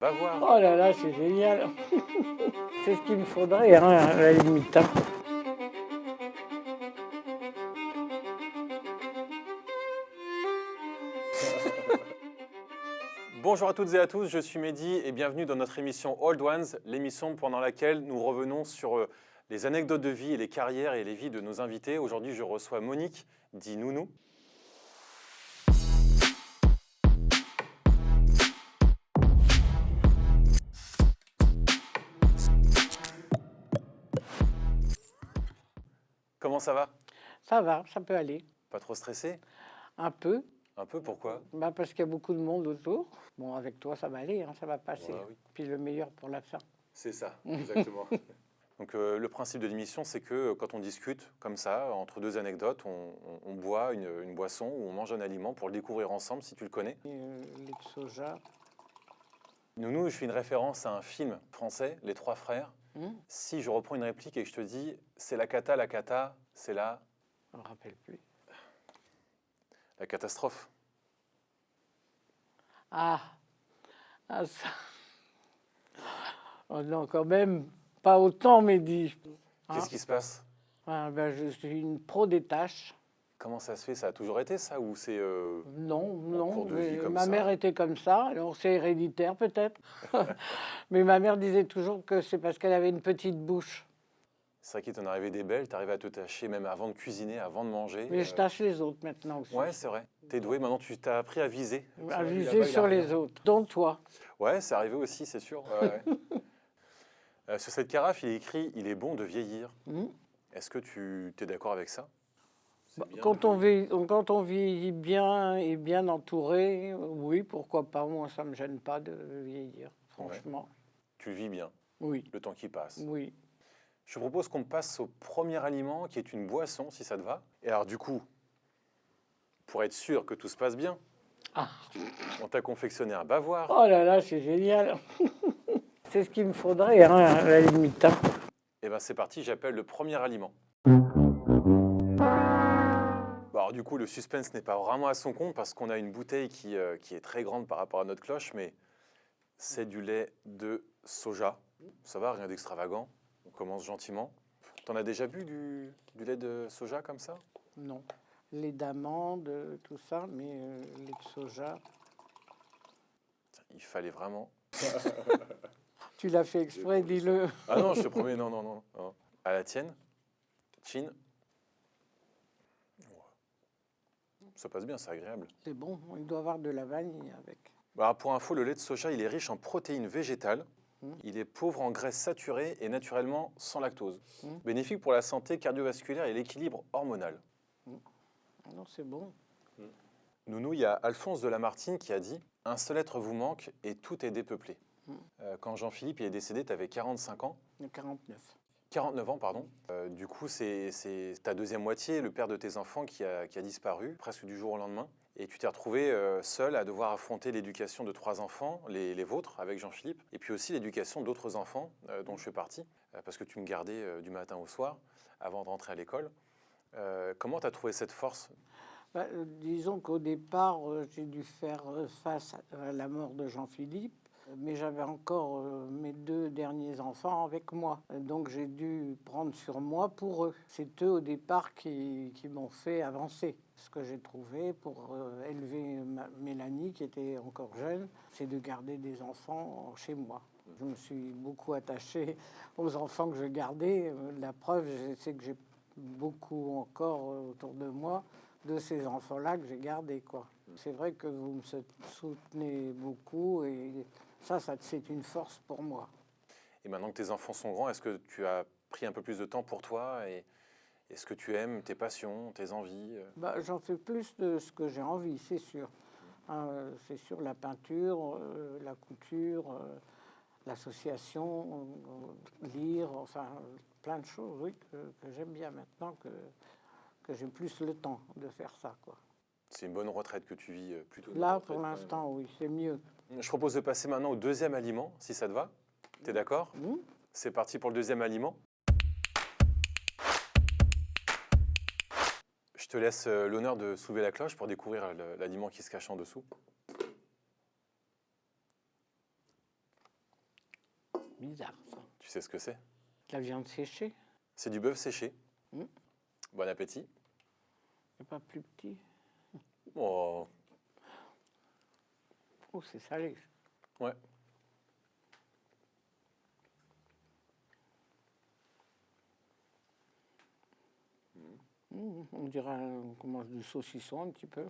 Va voir. Oh là là, c'est génial. C'est ce qu'il me faudrait, hein, à la limite, hein. Bonjour à toutes et à tous, je suis Mehdi et bienvenue dans notre émission Old Ones, l'émission pendant laquelle nous revenons sur les anecdotes de vie et les carrières et les vies de nos invités. Aujourd'hui, je reçois Monique, dit Nounou. Comment ça va? Ça va, ça peut aller. Pas trop stressé? Un peu, Un peu, pourquoi? parce qu'il y a beaucoup de monde autour. Bon, avec toi, ça va aller, hein, ça va passer. Ouais, oui. Puis le meilleur pour la fin. C'est ça, exactement. Donc le principe de l'émission, c'est que quand on discute comme ça, entre deux anecdotes, on boit une boisson ou on mange un aliment pour le découvrir ensemble si tu le connais. Et, lait de soja. Nounou, je fais une référence à un film français, Les Trois Frères. Si je reprends une réplique et que je te dis « c'est la cata, c'est la Je ne me rappelle plus. catastrophe Ah, ça. Oh non, quand même, pas autant, Mehdi. ». Qu'est-ce qui se passe? Je suis une pro des tâches. Comment ça se fait? Ça a toujours été ça ou c'est Non, non, cours de mais vie comme ma ça. mère était comme ça, alors c'est héréditaire peut-être. Mais ma mère disait toujours que c'est parce qu'elle avait une petite bouche. C'est vrai qu'il t'en arrivait des belles, t'arrivais à te tâcher même avant de cuisiner, avant de manger. Mais je tâche les autres maintenant aussi. Ouais, c'est vrai. T'es doué, maintenant tu t'as appris à viser. À viser sur les autres, dont toi. Ouais, c'est arrivé aussi, c'est sûr. Ouais, ouais. Sur cette carafe, il est écrit « Il est bon de vieillir ». Est-ce que tu es d'accord avec ça? Quand on vieillit bien et bien entouré, oui, pourquoi pas. Moi, ça ne me gêne pas de vieillir, franchement. Tu vis bien, Oui, le temps qui passe. oui. Je te propose qu'on passe au premier aliment qui est une boisson, si ça te va. Et alors du coup, pour être sûr que tout se passe bien, on t'a confectionné un bavoir. Oh là là, c'est génial. C'est ce qu'il me faudrait, hein, à la limite, hein. Et bien c'est parti, j'appelle le premier aliment. Bon, alors du coup, le suspense n'est pas vraiment à son compte parce qu'on a une bouteille qui est très grande par rapport à notre cloche, mais c'est du lait de soja. Ça va, rien d'extravagant. On commence gentiment. T'en as déjà bu du lait de soja comme ça? Non. Lait d'amande, tout ça, mais lait de soja. Il fallait vraiment. Tu l'as fait exprès, dis-le. Ah non, je te promets, non, non, non. non. À la tienne, Chin. Ça passe bien, c'est agréable. C'est bon, il doit y avoir de la vanille avec. Alors, pour info, le lait de soja, il est riche en protéines végétales. Il est pauvre en graisses saturées et naturellement sans lactose. Bénéfique pour la santé cardiovasculaire et l'équilibre hormonal. Non, c'est bon. Nounou, il y a Alphonse de Lamartine qui a dit « Un seul être vous manque et tout est dépeuplé ». Quand Jean-Philippe il est décédé, tu avais 45 ans. 49. 49 ans, pardon. Du coup, c'est ta deuxième moitié, le père de tes enfants, qui a disparu presque du jour au lendemain. Et tu t'es retrouvé seul à devoir affronter l'éducation de 3 enfants, les vôtres, avec Jean-Philippe, et puis aussi l'éducation d'autres enfants, dont je fais partie, parce que tu me gardais du matin au soir, avant de rentrer à l'école. Comment tu as trouvé cette force? Disons qu'au départ, j'ai dû faire face à la mort de Jean-Philippe, mais j'avais encore mes 2 derniers enfants avec moi. Donc j'ai dû prendre sur moi pour eux. C'est eux au départ qui m'ont fait avancer. Ce que j'ai trouvé pour élever Mélanie, qui était encore jeune, c'est de garder des enfants chez moi. Je me suis beaucoup attachée aux enfants que je gardais. La preuve, c'est que j'ai beaucoup encore autour de moi de ces enfants-là que j'ai gardés, quoi. C'est vrai que vous me soutenez beaucoup et ça c'est une force pour moi. Et maintenant que tes enfants sont grands, est-ce que tu as pris un peu plus de temps pour toi et ce que tu aimes, tes passions, tes envies? J'en fais plus de ce que j'ai envie, c'est sûr. C'est sûr, la peinture, la couture, l'association, lire, enfin plein de choses, oui, que j'aime bien maintenant que j'ai plus le temps de faire ça, quoi. C'est une bonne retraite que tu vis plutôt. Là, pour l'instant, oui, c'est mieux. Je propose de passer maintenant au deuxième aliment, si ça te va. T'es d'accord? C'est parti pour le deuxième aliment. Je te laisse l'honneur de soulever la cloche pour découvrir l'aliment qui se cache en dessous. Bizarre, ça. Tu sais ce que c'est? La viande séchée, C'est du bœuf séché. Mm. Bon appétit. c'est pas plus petit. Oh, Oh, c'est salé. ouais. On dirait qu'on mange du saucisson un petit peu.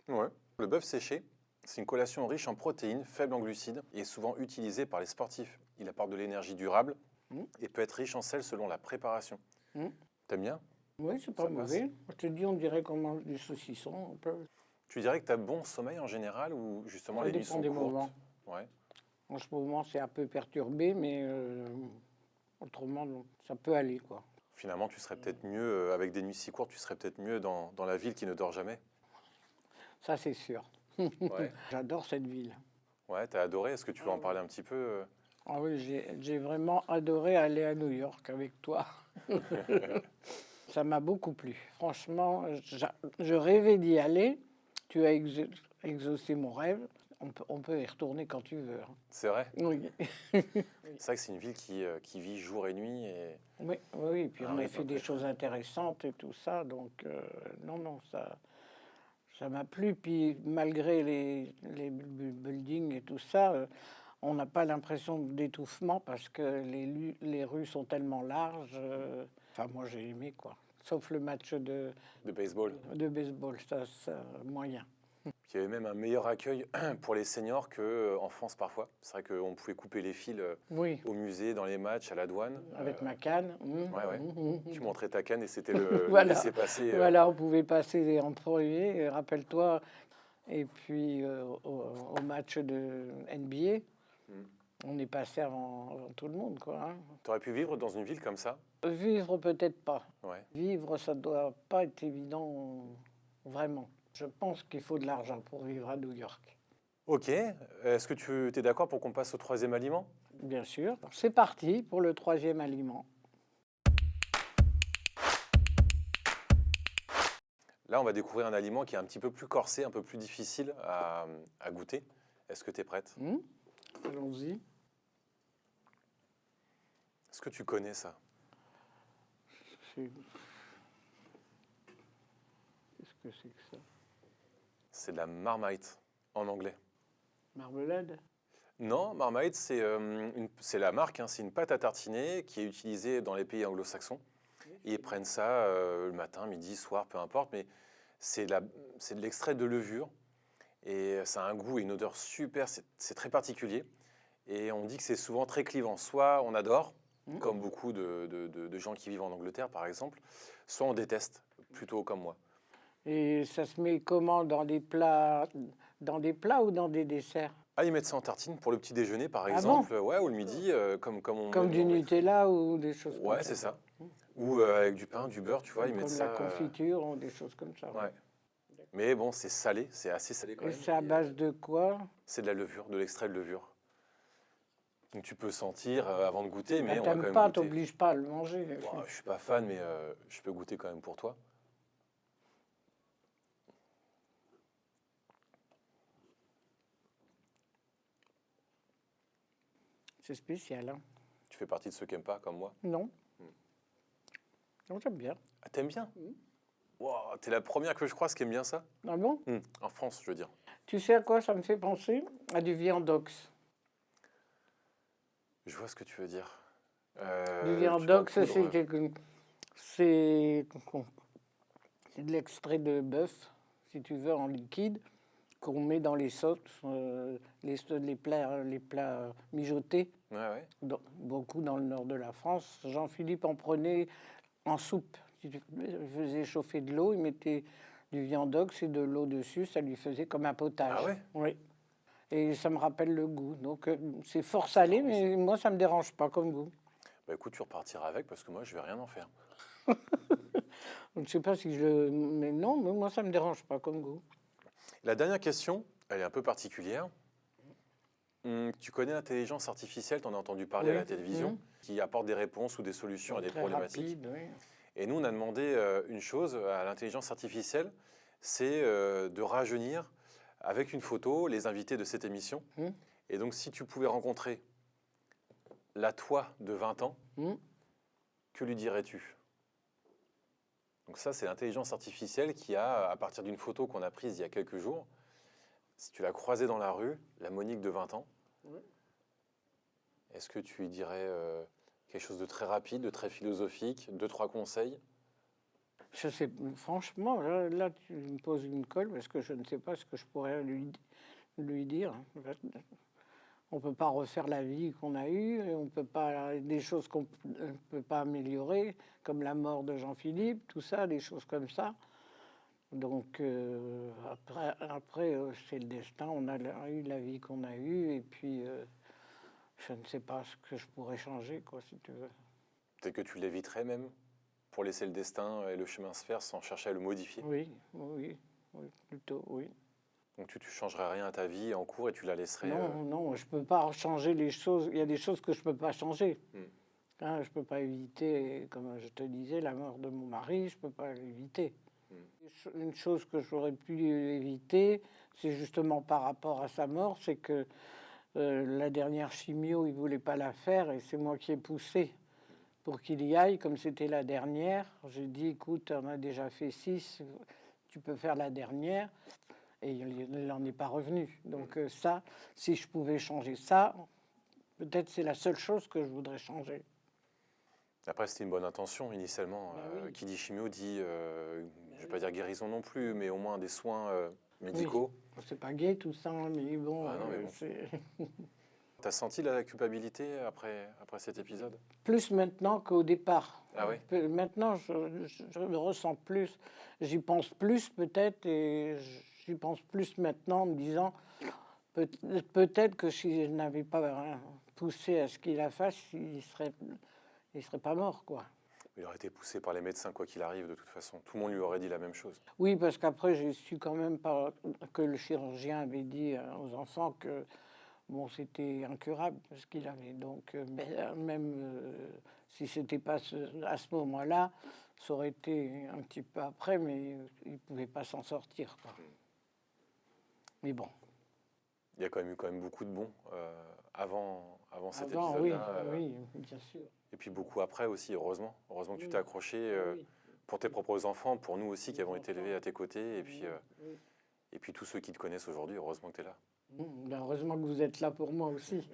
Ouais. Le bœuf séché, c'est une collation riche en protéines, faible en glucides et souvent utilisée par les sportifs. Il apporte de l'énergie durable Mm. et peut être riche en sel selon la préparation. Mm. T'aimes bien? Oui, c'est pas Ça passe. mauvais. Je te dis, on dirait qu'on mange du saucisson un peu. Tu dirais que tu as bon sommeil en général ou justement Ça les nuits dépend sont des courtes? moments. Ouais. En ce moment, c'est un peu perturbé, mais autrement, non, ça peut aller, quoi. Finalement, tu serais peut-être mieux, avec des nuits si courtes, tu serais peut-être mieux dans la ville qui ne dort jamais. Ça, c'est sûr. Ouais. J'adore cette ville. Ouais, t'as adoré. Est-ce que tu veux en parler un petit peu? Ah oui, j'ai vraiment adoré aller à New York avec toi. Ça m'a beaucoup plu. Franchement, je rêvais d'y aller. Tu as exaucé mon rêve. On peut y retourner quand tu veux, hein. C'est vrai. Oui. C'est vrai que c'est une ville qui vit jour et nuit. Et... Oui, oui, oui. Puis Ah on oui, a fait des choses intéressantes et tout ça. Donc, non, non, ça m'a plu. Puis malgré les buildings et tout ça, on n'a pas l'impression d'étouffement parce que les rues sont tellement larges. Enfin, moi, j'ai aimé, quoi. Sauf le match de baseball. de baseball, ça, moyen. Il y avait même un meilleur accueil pour les seniors qu'en France parfois. C'est vrai qu'on pouvait couper les fils Oui, au musée, dans les matchs, à la douane. avec ma canne. Ouais, ouais. Tu Mmh. montrais ta canne et c'était le Voilà. laisser-passer. Voilà, on pouvait passer en premier, rappelle-toi. Et puis au match de NBA, Mm. on est passé avant tout le monde, quoi, hein. Tu aurais pu vivre dans une ville comme ça? Vivre, peut-être pas. Ouais. Vivre, ça doit pas être évident, vraiment. Je pense qu'il faut de l'argent pour vivre à New York. Ok. Est-ce que tu es d'accord pour qu'on passe au troisième aliment? Bien sûr. C'est parti pour le troisième aliment. Là, on va découvrir un aliment qui est un petit peu plus corsé, un peu plus difficile à goûter. Est-ce que tu es prête? Allons-y. Est-ce que tu connais ça? C'est- Qu'est-ce que c'est que ça? C'est de la marmite en anglais. Marmelade? Non, Marmite, c'est la marque, hein, c'est une pâte à tartiner qui est utilisée dans les pays anglo-saxons. Ils prennent ça le matin, midi, soir, peu importe, mais c'est de l'extrait de levure et ça a un goût et une odeur super, c'est très particulier. Et on dit que c'est souvent très clivant. Soit on adore, comme beaucoup de gens qui vivent en Angleterre par exemple, soit on déteste, plutôt comme moi. Et ça se met comment dans des plats ou dans des desserts? Ah, ils mettent ça en tartine pour le petit déjeuner par Ah exemple, ouais, ou le midi, comme on Comme met- du on met- Nutella ou des choses comme Ouais, ça. c'est ça. Ou avec du pain, du beurre, tu vois, ils mettent Comme ça. la confiture ou des choses comme ça. Ouais. Mais bon, c'est salé, c'est assez salé quand Et même. c'est à base de quoi? C'est de la levure, de l'extrait de levure. Donc tu peux sentir avant de goûter, mais on va quand T'aimes même pas, goûter. t'obliges pas à le manger. Bon, je suis pas fan, mais je peux goûter quand même pour toi. C'est spécial, hein? Tu fais partie de ceux qui n'aiment pas, comme moi. Non? Non, j'aime bien. Ah, t'aimes bien? Wow, t'es la première que je croise qui aime bien ça. Ah bon? En France, je veux dire. Tu sais à quoi ça me fait penser? À du viandox. Je vois ce que tu veux dire. Du tu viandox, parles poudre. c'est de l'extrait de bœuf, si tu veux, en liquide, qu'on met dans les sauces, les plats mijotés, Ouais, ouais. beaucoup dans le nord de la France. Jean-Philippe en prenait en soupe. Il faisait chauffer de l'eau, il mettait du viandox et de l'eau dessus, ça lui faisait comme un potage. Ah ouais? Oui. Et ça me rappelle le goût. Donc c'est fort salé, mais moi ça me dérange pas comme goût. Bah écoute, tu repartiras avec parce que moi, je vais rien en faire. Je ne sais pas si je... Mais non, mais moi ça me dérange pas comme goût. La dernière question, elle est un peu particulière. Tu connais l'intelligence artificielle, tu en as entendu parler à Oui. la télévision, qui apporte des réponses ou des solutions à des Très problématiques. rapide, oui. Et nous, on a demandé une chose à l'intelligence artificielle, c'est de rajeunir avec une photo les invités de cette émission. Et donc, si tu pouvais rencontrer la toi de 20 ans, Hmm. que lui dirais-tu? Donc ça, c'est l'intelligence artificielle qui a, à partir d'une photo qu'on a prise il y a quelques jours, si tu l'as croisée dans la rue, la Monique de 20 ans, Ouais. est-ce que tu lui dirais quelque chose de très rapide, de très philosophique, 2-3 conseils? Je sais, franchement, là, tu me poses une colle parce que je ne sais pas ce que je pourrais lui dire. On ne peut pas refaire la vie qu'on a eue, et on peut pas, des choses qu'on ne peut pas améliorer, comme la mort de Jean-Philippe, tout ça, des choses comme ça. Donc après c'est le destin, on a eu la vie qu'on a eue, et puis je ne sais pas ce que je pourrais changer, quoi, si tu veux. Peut-être que tu l'éviterais même pour laisser le destin et le chemin se faire sans chercher à le modifier. Oui, oui, oui, plutôt, oui. Donc tu ne changerais rien à ta vie en cours et tu la laisserais... Non, non, je peux pas changer les choses. Il y a des choses que je peux pas changer. Hein, je peux pas éviter, comme je te disais, la mort de mon mari. Je peux pas l'éviter. Une chose que j'aurais pu éviter, c'est justement par rapport à sa mort, c'est que la dernière chimio, il voulait pas la faire et c'est moi qui ai poussé pour qu'il y aille. Comme c'était la dernière, j'ai dit, écoute, on a déjà fait 6, tu peux faire la dernière. Et il n'en est pas revenu. Donc ça, si je pouvais changer ça, peut-être c'est la seule chose que je voudrais changer. Après, c'était une bonne intention initialement. Oui. Qui dit chimio dit, je ne vais pas dire guérison non plus, mais au moins des soins médicaux. Oui. C'est pas gai tout ça, hein, mais bon, Ah non, mais bon. c'est T'as senti la culpabilité après cet épisode? plus maintenant qu'au départ. Ah oui? Maintenant, je le ressens plus. J'y pense plus peut-être, et j'y pense plus maintenant en me disant peut-être que si je n'avais pas poussé à ce qu'il la fasse, il serait pas mort, quoi. Il aurait été poussé par les médecins quoi qu'il arrive de toute façon. Tout le monde lui aurait dit la même chose. Oui, parce qu'après, j'ai su quand même que le chirurgien avait dit aux enfants que bon, c'était incurable ce qu'il avait. Donc, même si c'était pas à ce moment-là, ça aurait été un petit peu après, mais il ne pouvait pas s'en sortir, quoi. Mais bon. Il y a quand même beaucoup de bons avant cet Avant, oui, épisode-là. oui, bien sûr. Et puis beaucoup après aussi, heureusement. Heureusement que tu Oui. t'es accroché Oui. pour tes propres enfants, pour nous aussi qui avons été élevés à tes côtés, Oui. et puis tous ceux qui te connaissent aujourd'hui, heureusement que tu es là. Ben, heureusement que vous êtes là pour moi aussi.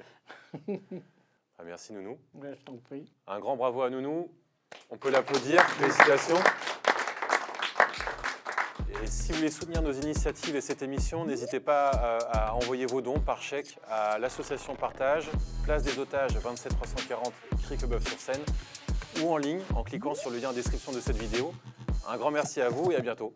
Ah, merci Nounou. Ouais, je t'en prie. Un grand bravo à Nounou. On peut l'applaudir. Félicitations. Et si vous voulez soutenir nos initiatives et cette émission, n'hésitez pas à envoyer vos dons par chèque à l'association Partage, Place des Otages 27 340 Criquebeuf-sur-Seine, ou en ligne en cliquant sur le lien en description de cette vidéo. Un grand merci à vous et à bientôt.